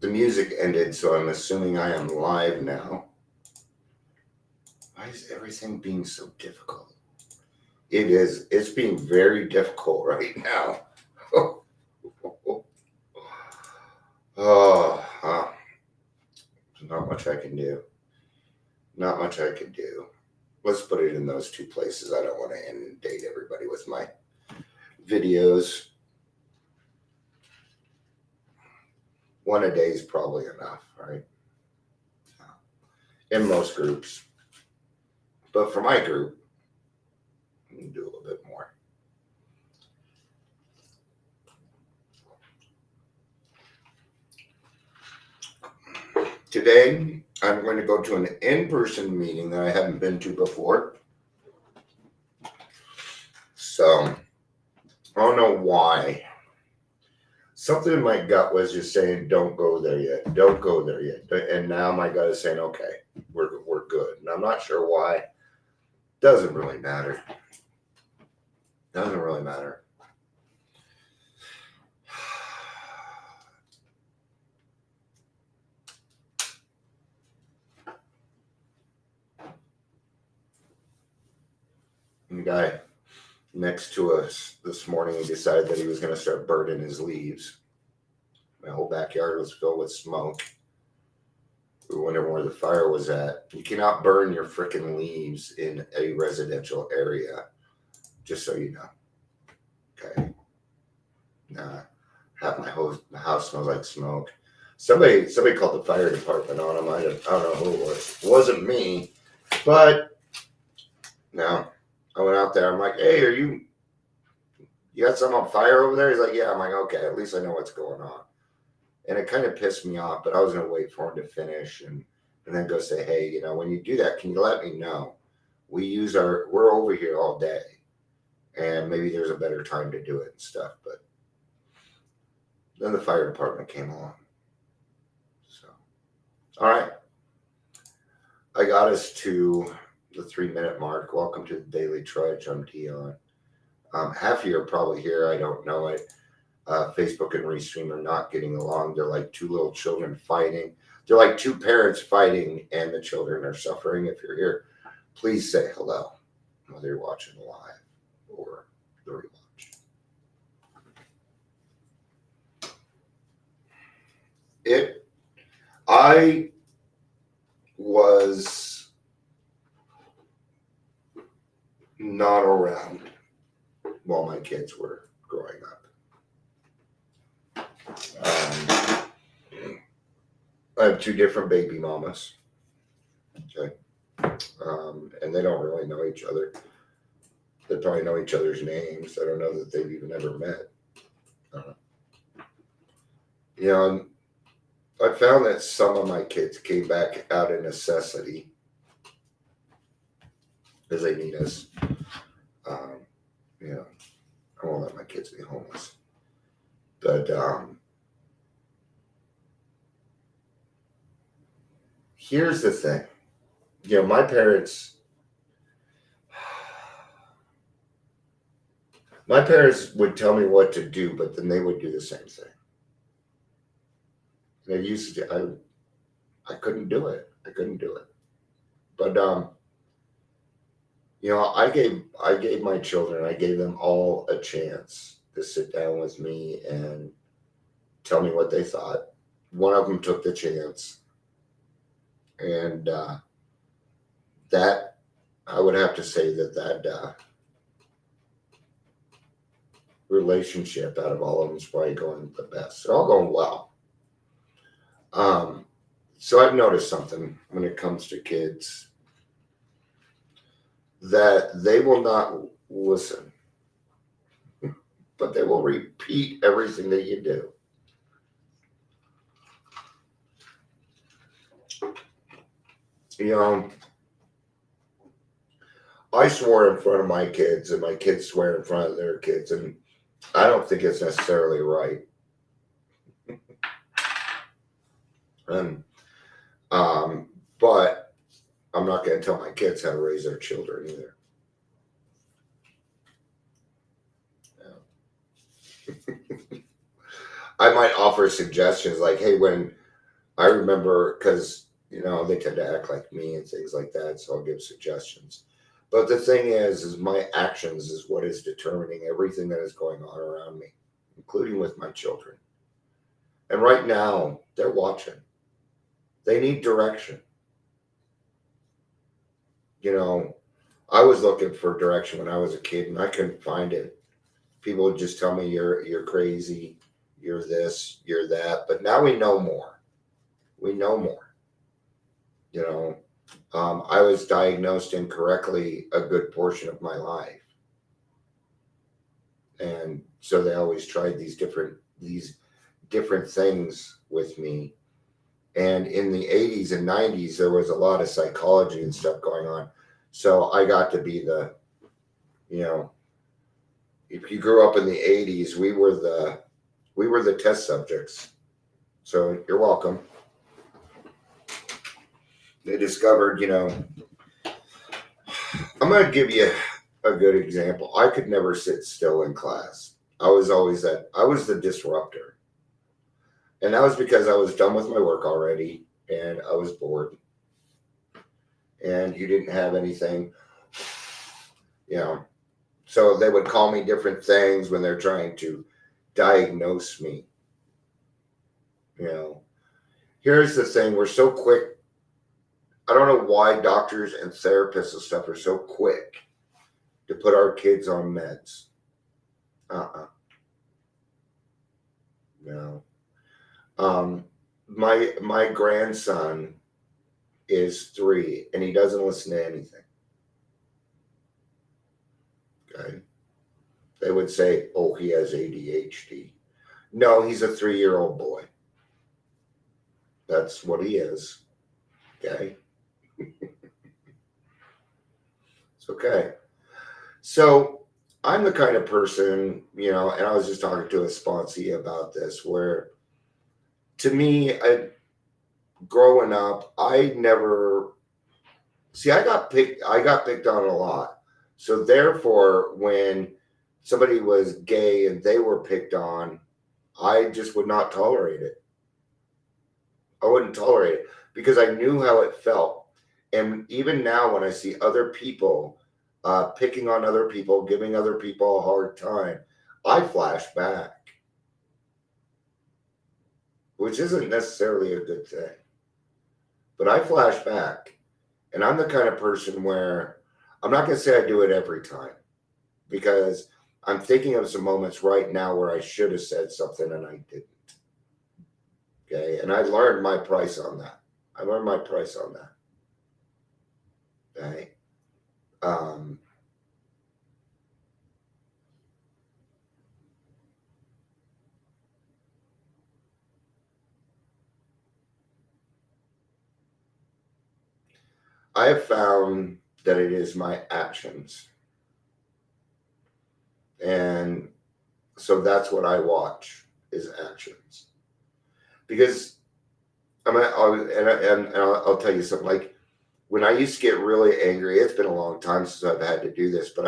The music ended, so I'm assuming I am live now. Why is everything being so difficult? It is. It's being very difficult right now. Oh, not much I can do. Not much I can do. Let's put it in those two places. I don't want to inundate everybody with my videos. One a day is probably enough, right? In most groups. But for my group, I can do a little bit more. Today, I'm going to go to an in-person meeting that I haven't been to before. So, I don't know why. Something in my gut was just saying, don't go there yet. Don't go there yet. And now my gut is saying, okay, we're good. And I'm not sure why. Doesn't really matter. Doesn't really matter. The guy next to us this morning decided that he was going to start burning his leaves. My whole backyard was filled with smoke. We were wondering where the fire was at. You cannot burn your freaking leaves in a residential area, just so you know. Okay. Nah, half my house smells like smoke. Somebody called the fire department on him. I don't know who it was. It wasn't me, but no. I went out there. I'm like, hey, you got something on fire over there? He's like, yeah. I'm like, okay, at least I know what's going on. And it kind of pissed me off, but I was going to wait for him to finish and then go say, hey, when you do that, can you let me know? We're over here all day, and maybe there's a better time to do it and stuff. But then the fire department came along. So, all right. I got us to the 3-minute mark. Welcome to the Daily Trudge. I'm Dion. Half of you are probably here. I don't know it. Facebook and Restream are not getting along. They're like two little children fighting. They're like two parents fighting, and the children are suffering. If you're here, please say hello, whether you're watching live or the rewatch. I was not around while my kids were growing up. I have two different baby mamas. Okay. And they don't really know each other. They probably know each other's names. I don't know that they've even ever met. I found that some of my kids came back out of necessity because they need us. I won't let my kids be homeless. But here's the thing. My parents would tell me what to do, but then they would do the same thing. They used to. I couldn't do it. But I gave my children. I gave them all a chance to sit down with me and tell me what they thought. One of them took the chance, and that I would have to say that relationship out of all of them is probably going the best. They're all going well. So I've noticed something when it comes to kids, that they will not listen, but they will repeat everything that you do. You know, I swore in front of my kids, and my kids swear in front of their kids, and I don't think it's necessarily right. And but I'm not going to tell my kids how to raise their children either. I might offer suggestions like, hey, when I remember, because they tend to act like me and things like that, so I'll give suggestions. But the thing is my actions is what is determining everything that is going on around me, including with my children. And right now, they're watching. They need direction. I was looking for direction when I was a kid, and I couldn't find it. People would just tell me you're crazy, you're this, you're that. But now we know more. We know more. I was diagnosed incorrectly a good portion of my life, and so they always tried these different things with me. And in the 80s and 90s, there was a lot of psychology and stuff going on. So I got to be if you grew up in the 80s, we were the test subjects. So you're welcome. They discovered, I'm going to give you a good example. I could never sit still in class. I was the disruptor. And that was because I was done with my work already and I was bored. And you didn't have anything, So they would call me different things when they're trying to diagnose me. Here's the thing. We're so quick. I don't know why doctors and therapists and stuff are so quick to put our kids on meds. No. My grandson is 3 and he doesn't listen to anything. Okay. They would say, oh, he has ADHD. No, he's a 3-year-old boy. That's what he is. Okay. It's okay. So I'm the kind of person, and I was just talking to a sponsee about this, where to me, growing up, I never I got picked on a lot. So therefore, when somebody was gay and they were picked on, I just would not tolerate it. I wouldn't tolerate it because I knew how it felt. And even now, when I see other people picking on other people, giving other people a hard time, I flash back, which isn't necessarily a good thing. But I flash back, and I'm the kind of person where I'm not going to say I do it every time, because I'm thinking of some moments right now where I should have said something and I didn't. Okay. And I learned my price on that. Okay. I have found that it is my actions. And so that's what I watch is actions. Because I'll tell you something. Like when I used to get really angry, it's been a long time since I've had to do this, but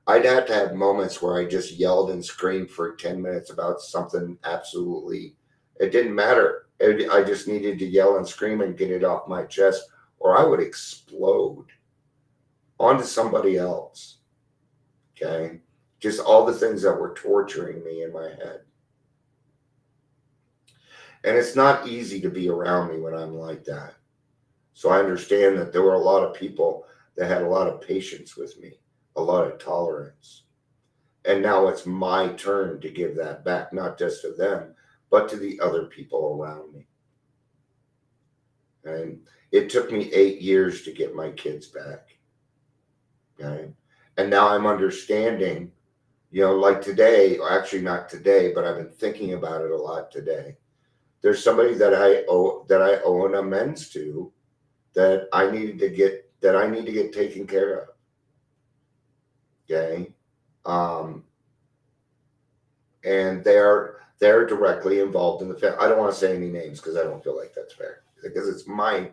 I'd have to have moments where I just yelled and screamed for 10 minutes about something. Absolutely, it didn't matter. I just needed to yell and scream and get it off my chest, or I would explode onto somebody else. Okay, just all the things that were torturing me in my head. And it's not easy to be around me when I'm like that. So I understand that there were a lot of people that had a lot of patience with me, a lot of tolerance. And now it's my turn to give that back, not just to them, but to the other people around me. And it took me 8 years to get my kids back. Okay. And now I'm understanding, like today, or actually not today, but I've been thinking about it a lot today. There's somebody that I owe an amends to that I need to get taken care of. Okay. Um, and they're directly involved in the family. I don't want to say any names because I don't feel like that's fair. Because it's my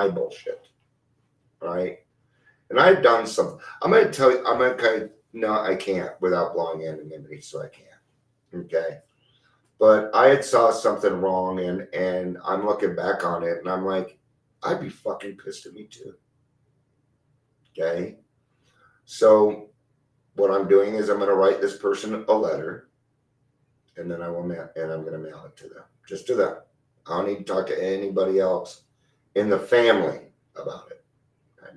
bullshit. Right. And I've done some. I'm gonna tell you, I'm gonna kind of no, I can't without blowing anonymity, so I can't. Okay. But I had saw something wrong, and I'm looking back on it, and I'm like, I'd be fucking pissed at me too. Okay. So what I'm doing is I'm gonna write this person a letter, and then I'm gonna mail it to them, just to them. I don't need to talk to anybody else in the family about it.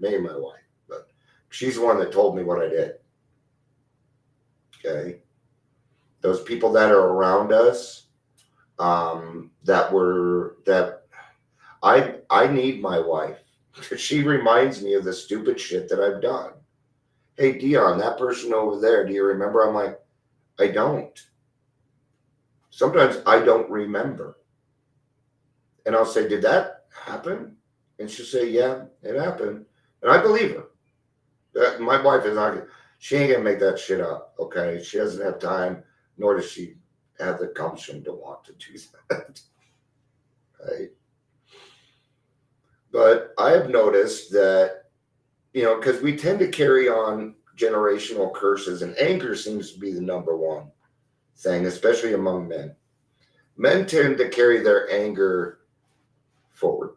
Maybe my wife, but she's the one that told me what I did. Okay. Those people that are around us, that I need my wife. She reminds me of the stupid shit that I've done. Hey Dion, that person over there, do you remember? I'm like, I don't. Sometimes I don't remember. And I'll say, did that happen? And she'll say, yeah, it happened. And I believe her. My wife is not, she ain't gonna make that shit up. Okay. She doesn't have time, nor does she have the gumption to want to do that. Right. But I have noticed that, because we tend to carry on generational curses, and anger seems to be the number one thing, especially among men. Men tend to carry their anger forward.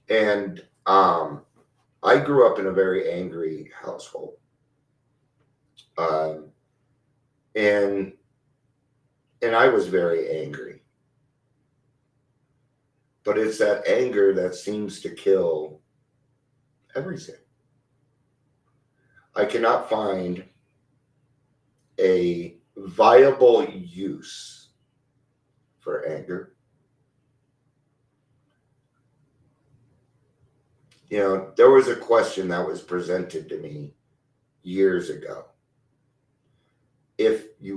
And I grew up in a very angry household. Um, and I was very angry. But it's that anger that seems to kill everything. I cannot find a viable use for anger. There was a question that was presented to me years ago. If you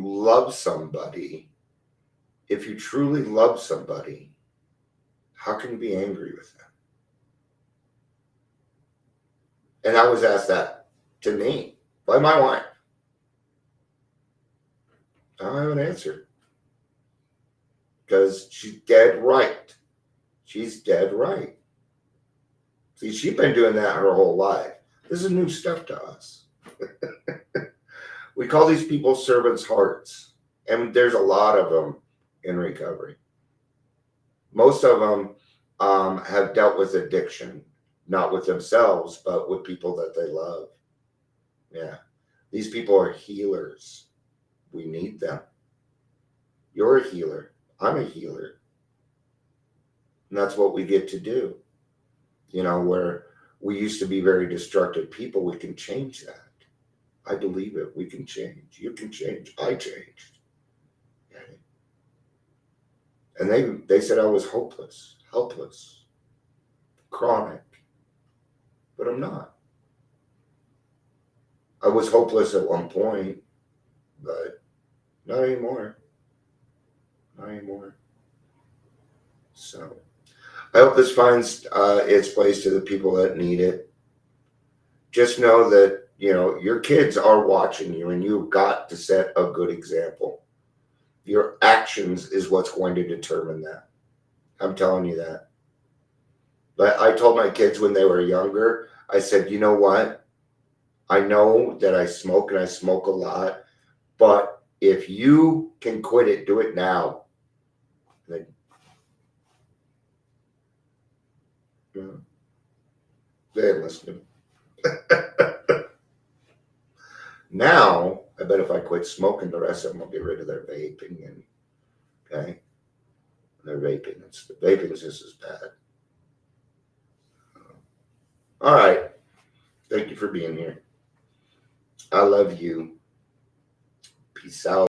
truly love somebody, how can you be angry with them? And I was asked that to me by my wife. I don't have an answer. Because she's dead right. She's dead right. See, she's been doing that her whole life. This is new stuff to us. We call these people servants' hearts. And there's a lot of them in recovery. Most of them have dealt with addiction, not with themselves, but with people that they love. Yeah. These people are healers. We need them. You're a healer. I'm a healer. And that's what we get to do. Where we used to be very destructive people, we can change that. I believe it. We can change. You can change. I changed. Okay. And they said I was hopeless, helpless, chronic. But I'm not. I was hopeless at one point, but not anymore. Not anymore. So I hope this finds its place to the people that need it. Just know that, your kids are watching you, and you've got to set a good example. Your actions is what's going to determine that. I'm telling you that. But I told my kids when they were younger, I said, you know what? I know that I smoke, and I smoke a lot, but if you can quit it, do it now. They didn't listen. Now, I bet if I quit smoking, the rest of them will get rid of their vaping, and okay, their vaping. The vaping is just as bad. All right. Thank you for being here. I love you. Peace out.